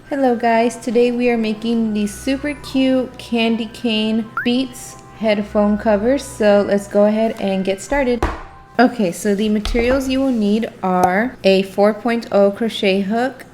Hello guys, today we are making these super cute candy cane Beats headphone covers, so let's go ahead and get started. Okay, so the materials you will need are a 4.0 crochet hook,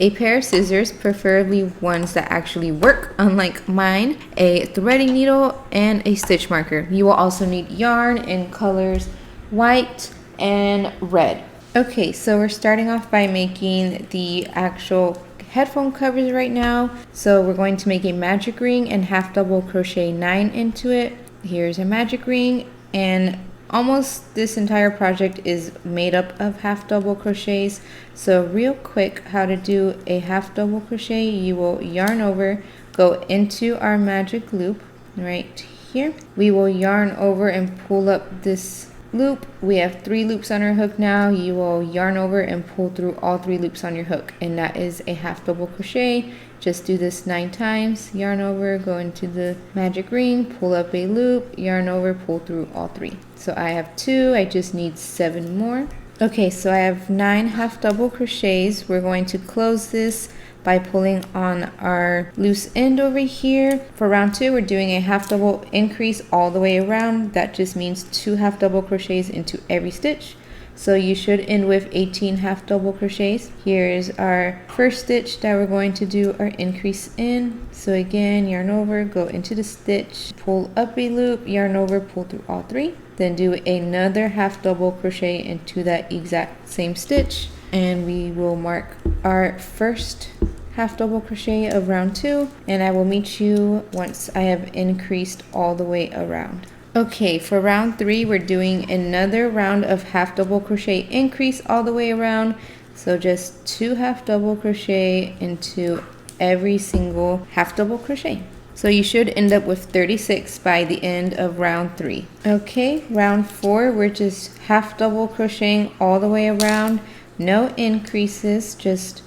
a pair of scissors, preferably ones that actually work, unlike mine, a threading needle, and a stitch marker. You will also need yarn in colors white and red. Okay, so we're starting off by making the actual headphone covers right now. So we're going to make a magic ring and half double crochet 9 into it. Here's a magic ring, and almost this entire project is made up of half double crochets. So real quick, how to do a half double crochet: you will yarn over, go into our magic loop right here. We will yarn over and pull up this loop. We have 3 loops on our hook now. You will yarn over and pull through all 3 loops on your hook, and that is a half double crochet. Just do this 9 times. Yarn over, go into the magic ring, pull up a loop, yarn over, pull through all 3. So I have 2, I just need 7 more. Okay, so I have 9 half double crochets. We're going to close this by pulling on our loose end over here. For round 2, we're doing a half double increase all the way around. That just means 2 half double crochets into every stitch. So you should end with 18 half double crochets. Here's our first stitch that we're going to do our increase in. So again, yarn over, go into the stitch, pull up a loop, yarn over, pull through all 3. Then do another half double crochet into that exact same stitch, and we will mark our first half double crochet of round 2, and I will meet you once I have increased all the way around. Okay, for round 3, we're doing another round of half double crochet increase all the way around. So just 2 half double crochet into every single half double crochet. So you should end up with 36 by the end of round 3. Okay, round 4, we're just half double crocheting all the way around. No increases, just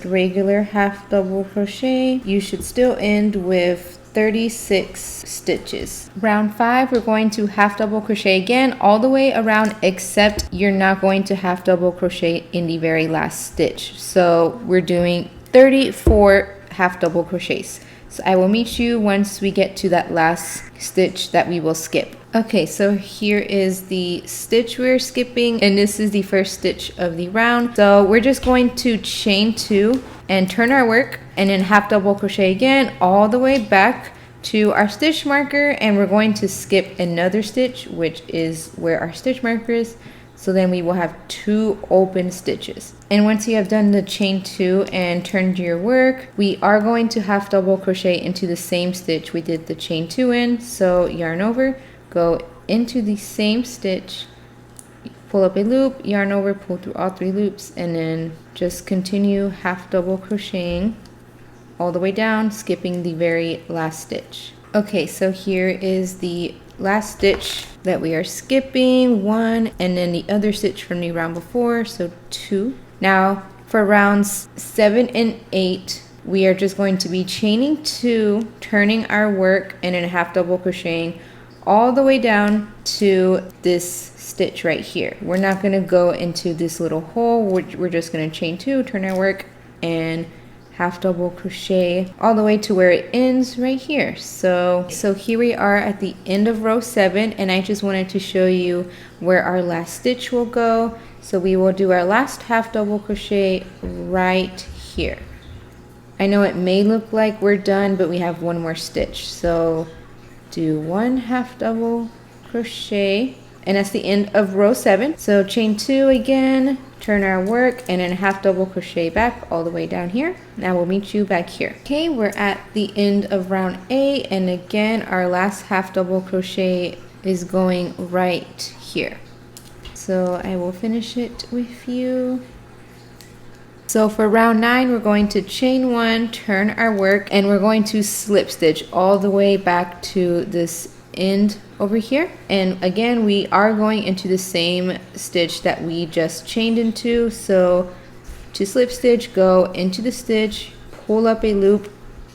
regular half double crochet. You should still end with 36 stitches. Round 5, we're going to half double crochet again all the way around, except you're not going to half double crochet in the very last stitch. So we're doing 34 half double crochets. So I will meet you once we get to that last stitch that we will skip. Okay, so here is the stitch we're skipping, and this is the first stitch of the round. So we're just going to chain 2 and turn our work, and then half double crochet again all the way back to our stitch marker, and we're going to skip another stitch, which is where our stitch marker is. So then we will have 2 open stitches. And once you have done the chain 2 and turned your work, we are going to half double crochet into the same stitch we did the chain 2 in. So yarn over, go into the same stitch, pull up a loop, yarn over, pull through all 3 loops, and then just continue half double crocheting all the way down, skipping the very last stitch. Okay, so here is the last stitch that we are skipping, 1, and then the other stitch from the round before, so 2. Now for rounds 7 and 8, we are just going to be chaining 2, turning our work, and then half double crocheting all the way down to this stitch right here. We're not going to go into this little hole. We're just going to chain 2, turn our work, and half double crochet all the way to where it ends right here. So here we are at the end of row 7, and I just wanted to show you where our last stitch will go. So we will do our last half double crochet right here. I know it may look like we're done, but we have 1 more stitch. So do 1 half double crochet, and that's the end of row 7. So chain 2 again, turn our work, and then half double crochet back all the way down here. Now we'll meet you back here. Okay, we're at the end of round 8, and again our last half double crochet is going right here. So I will finish it with you. So for round 9, we're going to chain 1, turn our work, and we're going to slip stitch all the way back to this end over here. And again, we are going into the same stitch that we just chained into. So to slip stitch, go into the stitch, pull up a loop,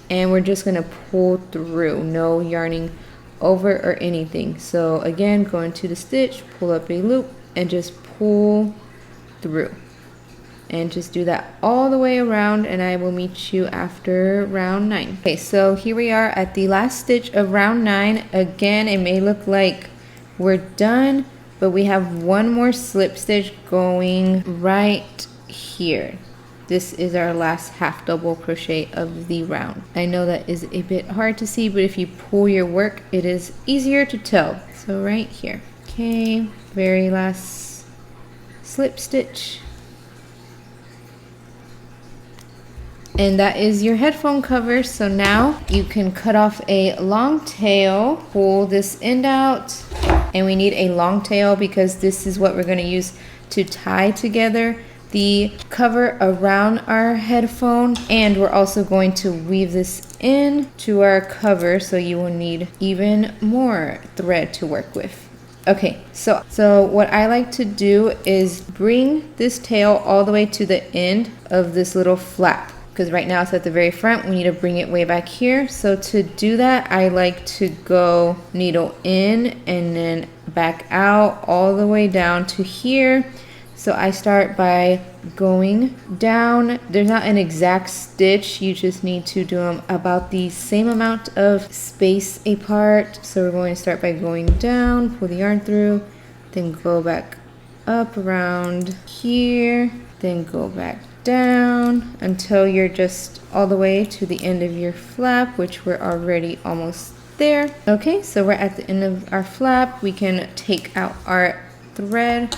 and we're just going to pull through, no yarning over or anything. So again, go into the stitch, pull up a loop, and just pull through. and just do that all the way around, and I will meet you after round 9. Okay, so here we are at the last stitch of round 9. Again, it may look like we're done, but we have one more slip stitch going right here. This is our last half double crochet of the round. I know that is a bit hard to see, but if you pull your work, it is easier to tell. So right here. Okay, very last slip stitch. And that is your headphone cover. So now you can cut off a long tail, pull this end out, and we need a long tail because this is what we're going to use to tie together the cover around our headphone, and we're also going to weave this in to our cover, so you will need even more thread to work with. Okay, so what I like to do is bring this tail all the way to the end of this little flap, because right now it's at the very front. We need to bring it way back here. So to do that, I like to go needle in and then back out all the way down to here. So I start by going down. There's not an exact stitch. You just need to do them about the same amount of space apart. So we're going to start by going down, pull the yarn through, then go back up around here, then go back down until you're just all the way to the end of your flap, which we're already almost there. Okay, so we're at the end of our flap. We can take out our thread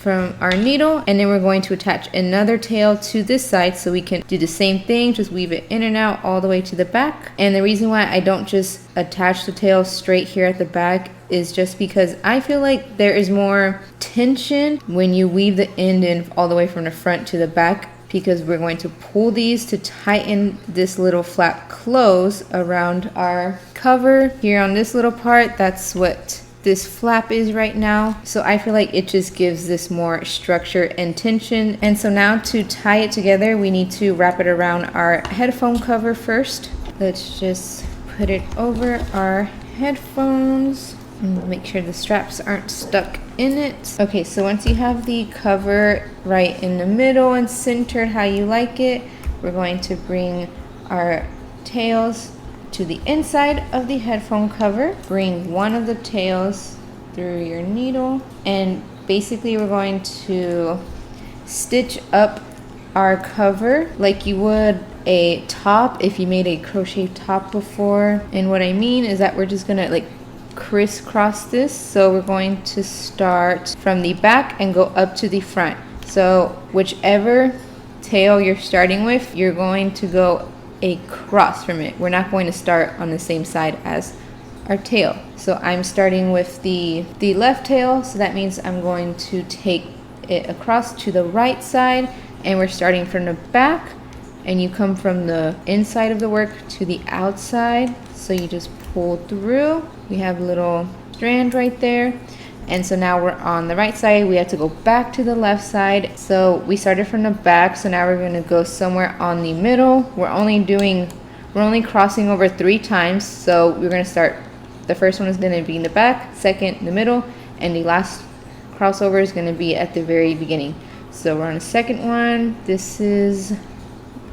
from our needle, and then we're going to attach another tail to this side so we can do the same thing, just weave it in and out all the way to the back. And the reason why I don't just attach the tail straight here at the back is just because I feel like there is more tension when you weave the end in all the way from the front to the back, because we're going to pull these to tighten this little flap close around our cover here on this little part. That's what this flap is right now. So I feel like it just gives this more structure and tension. And so now to tie it together, we need to wrap it around our headphone cover first. Let's just put it over our headphones and make sure the straps aren't stuck in it. Okay, so once you have the cover right in the middle and centered how you like it, we're going to bring our tails to the inside of the headphone cover. Bring one of the tails through your needle, and basically we're going to stitch up our cover like you would a top if you made a crochet top before. And what I mean is that we're just gonna like crisscross this. So we're going to start from the back and go up to the front. So whichever tail you're starting with, you're going to go across from it. We're not going to start on the same side as our tail. So I'm starting with the left tail, so that means I'm going to take it across to the right side, and we're starting from the back, and you come from the inside of the work to the outside. So you just pull through. We have a little strand right there. And so now we're on the right side. We have to go back to the left side. So we started from the back, so now we're going to go somewhere on the middle. We're only crossing over 3 times. So we're going to start, the first one is going to be in the back, second in the middle, and the last crossover is going to be at the very beginning. So we're on the second one. This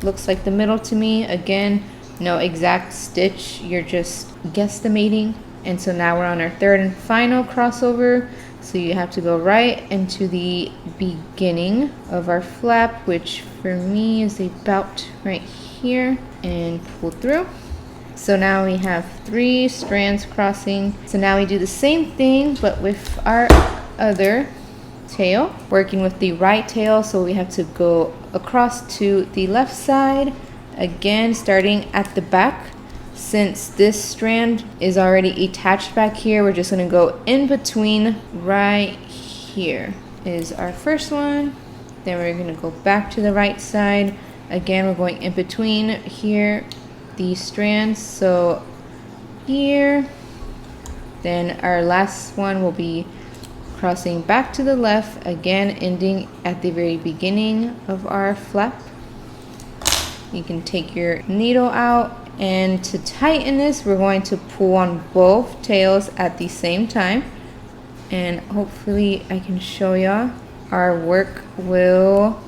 looks like the middle to me. Again, no exact stitch, you're just guesstimating. And so now we're on our third and final crossover. So you have to go right into the beginning of our flap, which for me is about right here, and pull through. So now we have 3 strands crossing. So now we do the same thing, but with our other tail, working with the right tail. So we have to go across to the left side, again starting at the back. Since this strand is already attached back here, we're just going to go in between. Right here is our first one. Then we're going to go back to the right side. Again, we're going in between here, these strands. So here, then our last one will be crossing back to the left, again ending at the very beginning of our flap. You can take your needle out. And to tighten this, we're going to pull on both tails at the same time. And hopefully I can show y'all. Our work will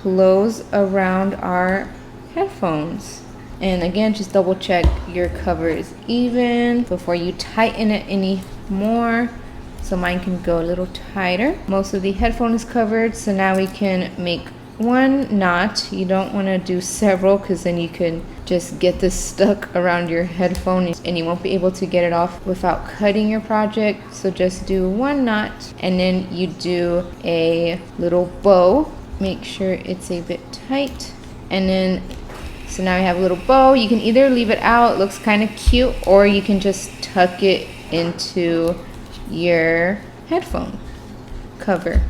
close around our headphones. And again, just double check your cover is even before you tighten it any more. So mine can go a little tighter. Most of the headphone is covered, so now we can make one knot. You don't want to do several because then you can just get this stuck around your headphone and you won't be able to get it off without cutting your project. So just do one knot and then you do a little bow. Make sure it's a bit tight, and then so now we have a little bow. You can either leave it out, it looks kind of cute, or you can just tuck it into your headphone cover.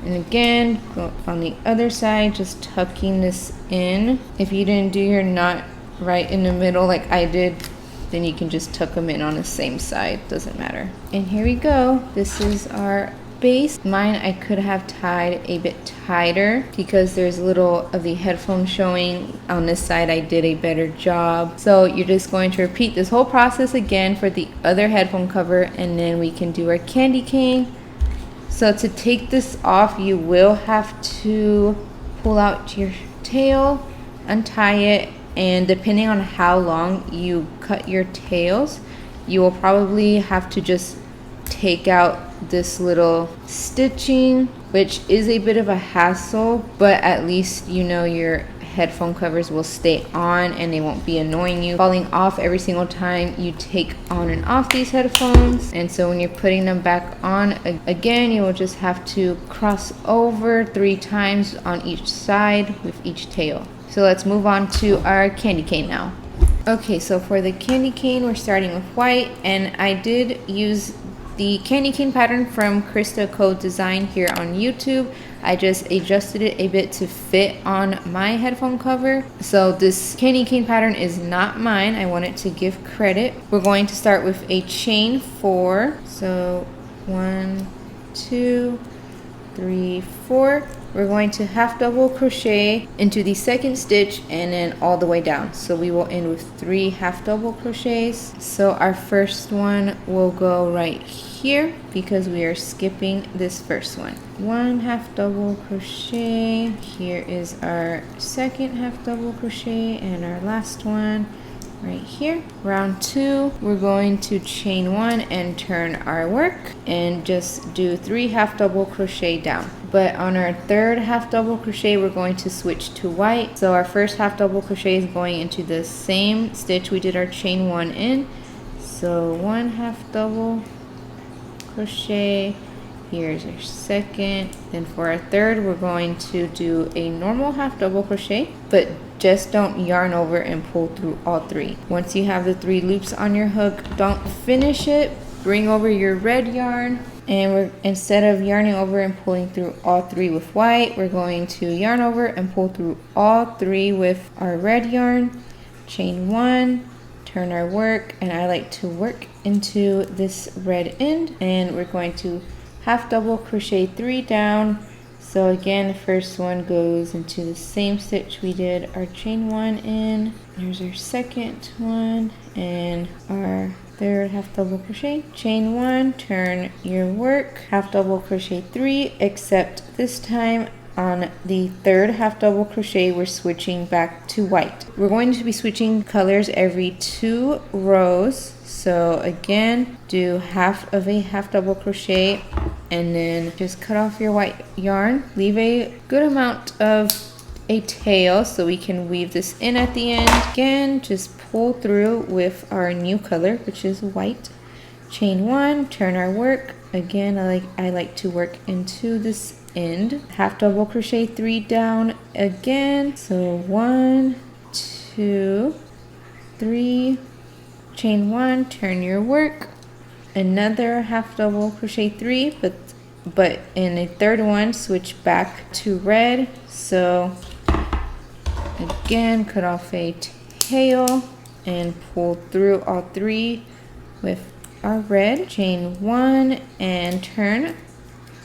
And again, go on the other side, just tucking this in. If you didn't do your knot right in the middle like I did, then you can just tuck them in on the same side, doesn't matter. And here we go. This is our base. Mine I could have tied a bit tighter because there's a little of the headphone showing. On this side I did a better job. So you're just going to repeat this whole process again for the other headphone cover, and then we can do our candy cane. So to take this off, you will have to pull out your tail, untie it, and depending on how long you cut your tails, you will probably have to just take out this little stitching, which is a bit of a hassle, but at least you know your headphone covers will stay on and they won't be annoying you, falling off every single time you take on and off these headphones. And so when you're putting them back on again, you will just have to cross over 3 times on each side with each tail. So let's move on to our candy cane now. Okay, so for the candy cane, we're starting with white, and I did use the candy cane pattern from Krista Code Design here on YouTube. I just adjusted it a bit to fit on my headphone cover. So this candy cane pattern is not mine. I wanted to give credit. We're going to start with a chain 4. So 1, 2, 3, 4. We're going to half double crochet into the second stitch and then all the way down. So we will end with 3 half double crochets. So our first one will go right here because we are skipping this first one. 1 half double crochet. Here is our second half double crochet and our last one right here. Round 2, we're going to chain 1 and turn our work and just do 3 half double crochet down. But on our third half double crochet, we're going to switch to white. So our first half double crochet is going into the same stitch we did our chain 1 in. So 1 half double crochet. Here's our second. Then for our third, we're going to do a normal half double crochet, but just don't yarn over and pull through all 3. Once you have the 3 loops on your hook, don't finish it. Bring over your red yarn, and instead of yarning over and pulling through all 3 with white, we're going to yarn over and pull through all 3 with our red yarn. Chain 1, turn our work, and I like to work into this red end, and we're going to half double crochet 3 down. So again, the first one goes into the same stitch we did our chain 1 in. There's our second one and our third half double crochet. Chain 1, turn your work, half double crochet 3, except this time on the third half double crochet we're switching back to white. We're going to be switching colors every 2 rows. So again, do half of a half double crochet and then just cut off your white yarn. Leave a good amount of a tail so we can weave this in at the end. Again, just pull through with our new color, which is white. Chain 1, turn our work. Again, I like to work into this end. Half double crochet 3 down again. So 1, 2, 3, chain 1, turn your work. Another half double crochet 3, but in a third one switch back to red. So again, cut off a tail and pull through all 3 with our red. Chain 1 and turn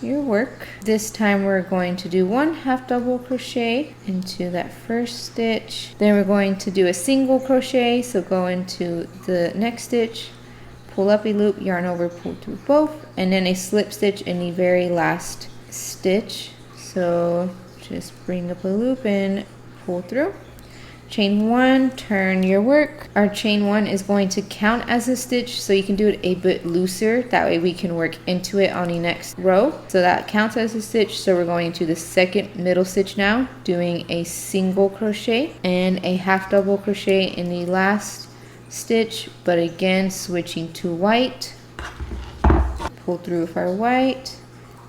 your work. This time we're going to do 1 half double crochet into that first stitch. Then we're going to do a single crochet, so go into the next stitch, pull up a loop, yarn over, pull through both, and then a slip stitch in the very last stitch. So just bring up a loop and pull through. Chain 1, turn your work. Our chain 1 is going to count as a stitch, so you can do it a bit looser. That way we can work into it on the next row. So that counts as a stitch. So we're going to the second middle stitch now, doing a single crochet and a half double crochet in the last stitch, but again switching to white. Pull through with our white.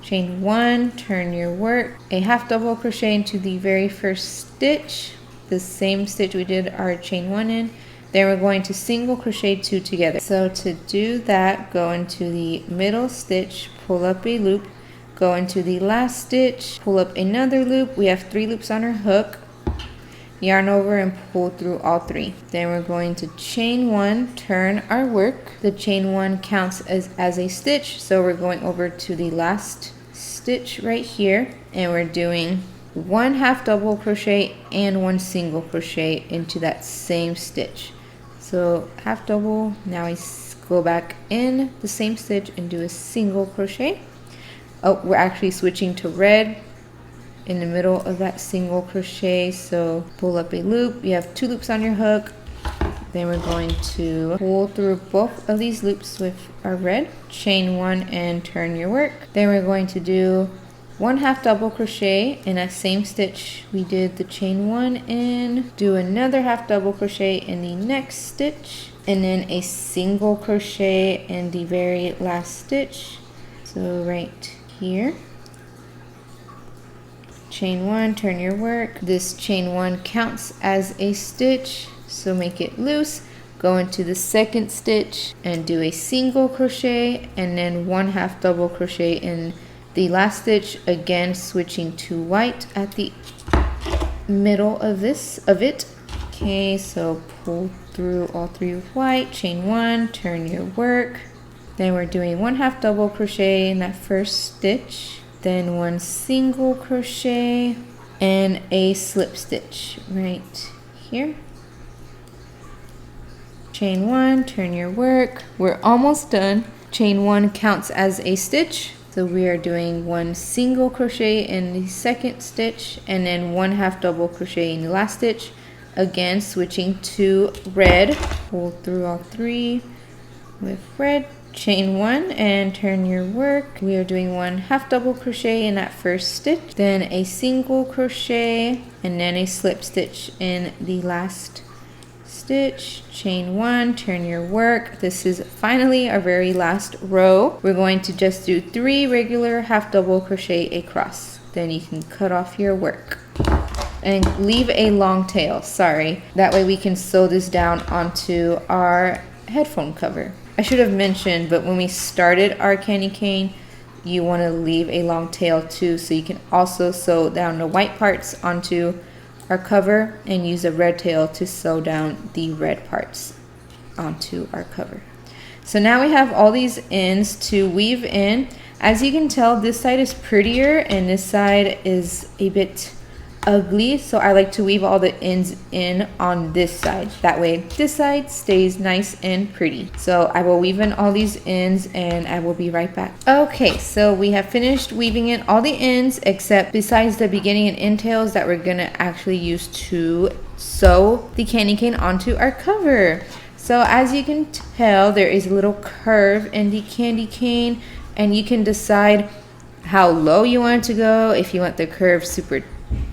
Chain 1, turn your work, a half double crochet into the very first stitch, the same stitch we did our chain 1 in. Then we're going to single crochet 2 together. So to do that, go into the middle stitch, pull up a loop, go into the last stitch, pull up another loop. We have 3 loops on our hook, yarn over and pull through all 3. Then we're going to chain 1, turn our work. The chain 1 counts as a stitch, so we're going over to the last stitch right here, and we're doing 1 half double crochet and 1 single crochet into that same stitch. So half double, now I go back in the same stitch and do a single crochet. Oh, we're actually switching to red in the middle of that single crochet, so pull up a loop. You have 2 loops on your hook. Then we're going to pull through both of these loops with our red, chain 1 and turn your work. Then we're going to do 1 half double crochet in that same stitch we did the chain 1 in, do another half double crochet in the next stitch, and then a single crochet in the very last stitch. So right here, chain 1, turn your work. This chain 1 counts as a stitch, so make it loose. Go into the second stitch and do a single crochet and then 1 half double crochet in the last stitch, again switching to white at the middle of it. Okay, so pull through all 3 with white, chain 1, turn your work. Then we're doing 1 half double crochet in that first stitch, then 1 single crochet and a slip stitch right here. Chain 1, turn your work. We're almost done. Chain 1 counts as a stitch, so we are doing 1 single crochet in the second stitch and then 1 half double crochet in the last stitch, again switching to red. Pull through all 3 with red, chain 1 and turn your work. We are doing 1 half double crochet in that first stitch, then a single crochet and then a slip stitch in the last stitch, chain 1, turn your work. This is finally our very last row. We're going to just do 3 regular half double crochet across. Then you can cut off your work and leave a long tail, sorry. That way we can sew this down onto our headphone cover. I should have mentioned, but when we started our candy cane, you want to leave a long tail too, so you can also sew down the white parts onto our cover and use a red tail to sew down the red parts onto our cover. So now we have all these ends to weave in. As you can tell, this side is prettier and this side is a bit ugly, so I like to weave all the ends in on this side. That way this side stays nice and pretty. So I will weave in all these ends and I will be right back. Okay, so we have finished weaving in all the ends except besides the beginning and end tails that we're gonna actually use to sew the candy cane onto our cover. So as you can tell, there is a little curve in the candy cane and you can decide how low you want it to go, if you want the curve super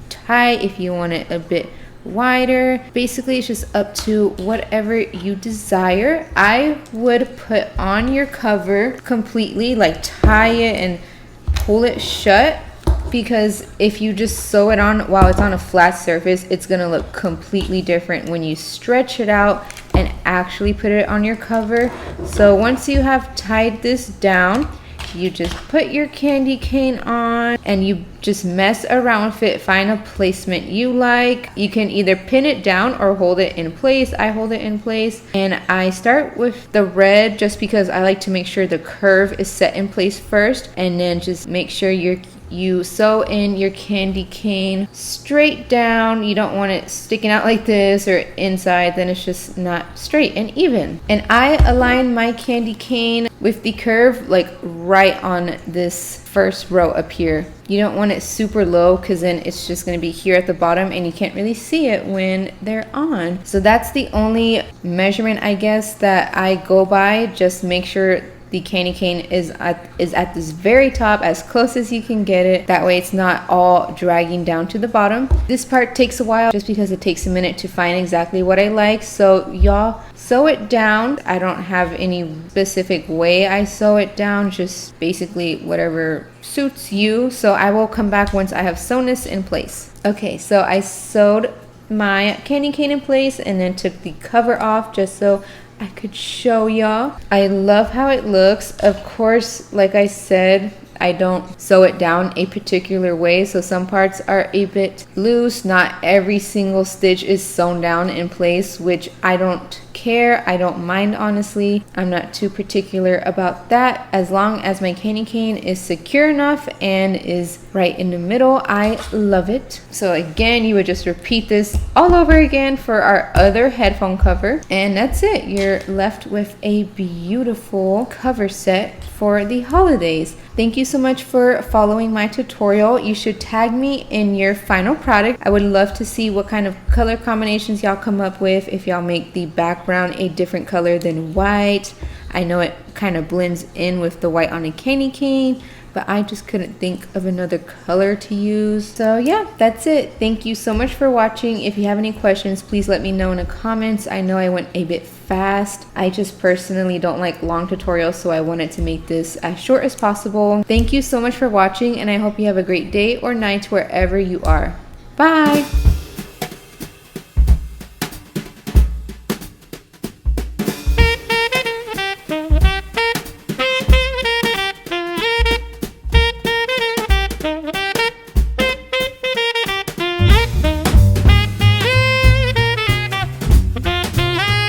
tight, if you want it a bit wider. Basically it's just up to whatever you desire. I would put on your cover completely, like tie it and pull it shut, because if you just sew it on while it's on a flat surface, it's gonna look completely different when you stretch it out and actually put it on your cover. So once you have tied this down, you just put your candy cane on and you just mess around with it. Find a placement you like. You can either pin it down or hold it in place. I hold it in place and I start with the red just because I like to make sure the curve is set in place first, and then just make sure you you sew in your candy cane straight down. You don't want it sticking out like this or inside, then it's just not straight and even. And I align my candy cane with the curve like right on this first row up here. You don't want it super low because then it's just going to be here at the bottom and you can't really see it when they're on. So that's the only measurement, I guess, that I go by. Just make sure the candy cane is at this very top, as close as you can get it. That way it's not all dragging down to the bottom. This part takes a while just because it takes a minute to find exactly what I like. So y'all sew it down. I don't have any specific way I sew it down, just basically whatever suits you. So I will come back once I have sewn this in place. Okay, so I sewed my candy cane in place and then took the cover off just so I could show y'all. I love how it looks. Of course, like I said, I don't sew it down a particular way, so some parts are a bit loose. Not every single stitch is sewn down in place, which I don't care. I don't mind, honestly. I'm not too particular about that. As long as my candy cane is secure enough and is right in the middle, I love it. So again, you would just repeat this all over again for our other headphone cover, and that's it. You're left with a beautiful cover set for the holidays. Thank you so much for following my tutorial. You should tag me in your final product. I would love to see what kind of color combinations y'all come up with. If y'all make the background a different color than white. I know it kind of blends in with the white on a candy cane, but I just couldn't think of another color to use. So yeah, that's it. Thank you so much for watching. If you have any questions, please let me know in the comments. I know I went a bit fast. I just personally don't like long tutorials, so I wanted to make this as short as possible. Thank you so much for watching, and I hope you have a great day or night wherever you are. Bye!